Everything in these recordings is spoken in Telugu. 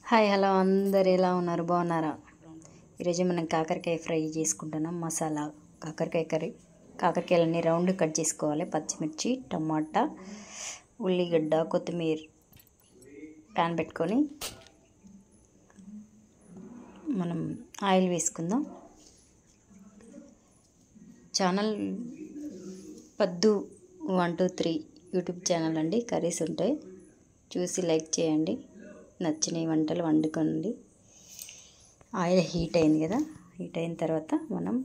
హాయ్ హలో అందరు ఎలా ఉన్నారు బాగున్నారా? ఈరోజు మనం కాకరకాయ ఫ్రై చేసుకుంటున్నాం. మసాలా కాకరకాయ కర్రీ. కాకరకాయలన్నీ రౌండ్ కట్ చేసుకోవాలి. పచ్చిమిర్చి, టమాటా, ఉల్లిగడ్డ, కొత్తిమీర ప్యాన్ పెట్టుకొని మనం ఆయిల్ వేసుకుందాం. ఛానల్ పద్దు 123 యూట్యూబ్ ఛానల్ అండి. కర్రీస్ ఉంటాయి, చూసి లైక్ చేయండి. నచ్చిన వంటలు వండుకోండి. ఆయిల్ హీట్ అయింది కదా, హీట్ అయిన తర్వాత మనం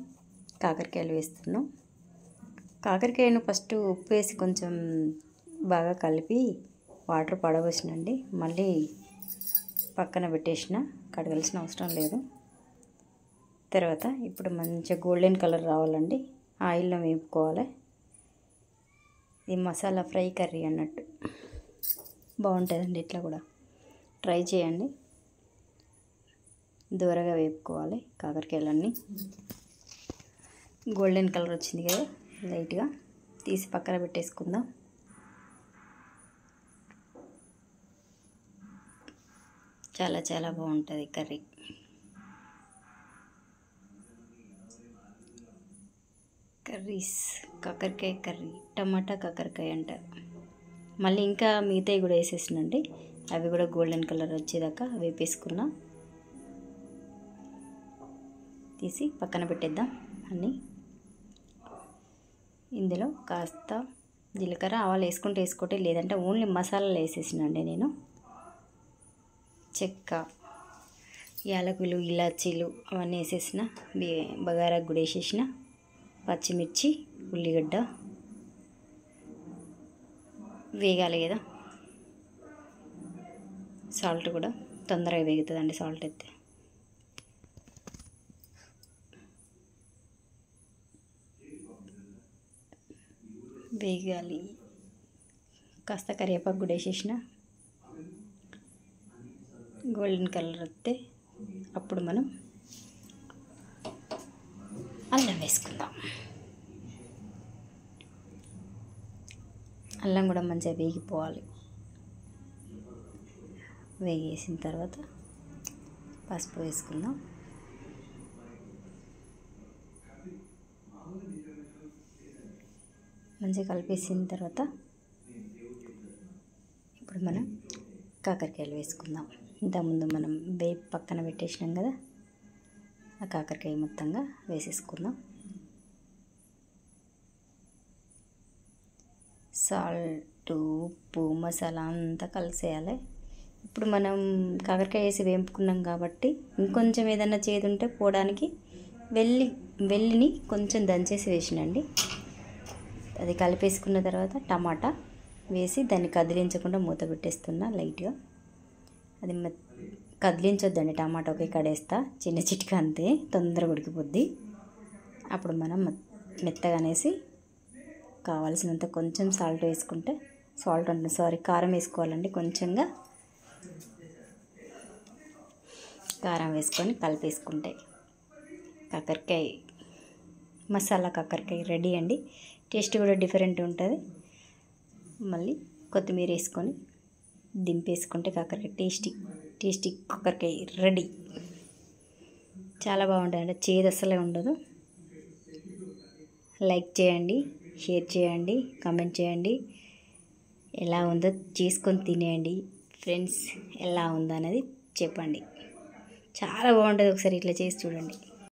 కాకరకాయలు వేస్తున్నాం. కాకరకాయను ఫస్ట్ ఉప్పు వేసి కొంచెం బాగా కలిపి వాటర్ పడవలసినండి. మళ్ళీ పక్కన పెట్టేసిన, కడగాల్సిన అవసరం లేదు. తర్వాత ఇప్పుడు మంచిగా గోల్డెన్ కలర్ రావాలండి, ఆయిల్లో వేపుకోవాలి. ఇది మసాలా ఫ్రై కర్రీ అన్నట్టు బాగుంటుందండి. ఇట్లా కూడా ట్రై చేయండి. దూరగా వేపుకోవాలి. కాకరకాయలన్నీ గోల్డెన్ కలర్ వచ్చింది కదా, లైట్గా తీసి పక్కన పెట్టేసుకుందాం. చాలా చాలా బాగుంటుంది కర్రీ. కర్రీస్ కాకరకాయ కర్రీ, టమాటా కాకరకాయ అంటారు. మళ్ళీ ఇంకా మిగతాయి కూడా వేసేసినండి. అవి కూడా గోల్డెన్ కలర్ వచ్చేదాకా వేపేసుకున్నా. తీసి పక్కన పెట్టేద్దాం అన్నీ. ఇందులో కాస్త జీలకర్ర, ఆవాలు వేసుకుంటే వేసుకోవటే, లేదంటే ఓన్లీ మసాలాలు వేసేసినండి నేను. చెక్క, యాలకులు, ఇలాచీలు అవన్నీ వేసేసిన. బగారాకు కూడా వేసేసిన. పచ్చిమిర్చి, ఉల్లిగడ్డ వేగాలి కదా. సాల్ట్ కూడా తొందరగా వేగుతుందండి, సాల్ట్ అయితే. వేగాలి. కాస్త కరివేపాకు కూడా వేసేసిన. గోల్డెన్ కలర్ వస్తే అప్పుడు మనం అల్లం వేసుకుందాం. అల్లం కూడా మంచిగా వేగిపోవాలి. వేగేసిన తర్వాత పసుపు వేసుకుందాం. మంచిగా కలిపేసిన తర్వాత ఇప్పుడు మనం కాకరకాయలు వేసుకుందాం. ఇంతకుముందు మనం వేపు పక్కన పెట్టేసినాం కదా, ఆ కాకరకాయ మొత్తంగా వేసేసుకుందాం. సాల్ట్, ఉప్పు, మసాలా అంతా కలిసేయాలి. ఇప్పుడు మనం కాకరకాయ వేసి వేపుకున్నాం కాబట్టి ఇంకొంచెం ఏదైనా చేదు ఉంటే పోవడానికి వెల్లిని కొంచెం దంచేసి వేసినండి. అది కలిపేసుకున్న తర్వాత టమాటా వేసి దాన్ని కదిలించకుండా మూత పెట్టేస్తున్నా లైట్గా. అది కదిలించొద్దండి, టమాటా ఒకే కడేస్తా, చిన్న చిటిక అంతే, తొందరగా ఉడికిపోద్ది. అప్పుడు మనం మెత్తగా అనేసి కావాల్సినంత కొంచెం సాల్ట్ వేసుకుంటే, కారం వేసుకోవాలండి. కొంచెంగా కారం వేసుకొని కలిపేసుకుంటే కాకరకాయ మసాలా కాకరకాయ రెడీ అండి. టేస్ట్ కూడా డిఫరెంట్ ఉంటుంది. మళ్ళీ కొత్తిమీర వేసుకొని దింపేసుకుంటే కాకరకాయ టేస్టీ కాకరకాయ రెడీ. చాలా బాగుంటుందండి, చేదు అసలే ఉండదు. లైక్ చేయండి, షేర్ చేయండి, కామెంట్ చేయండి. ఎలా ఉందో చేసుకొని తినేయండి ఫ్రెండ్స్. ఎలా ఉందో అనేది చెప్పండి. చాలా బాగుంటుంది. ఒకసారి ఇట్లా చేసి చూడండి.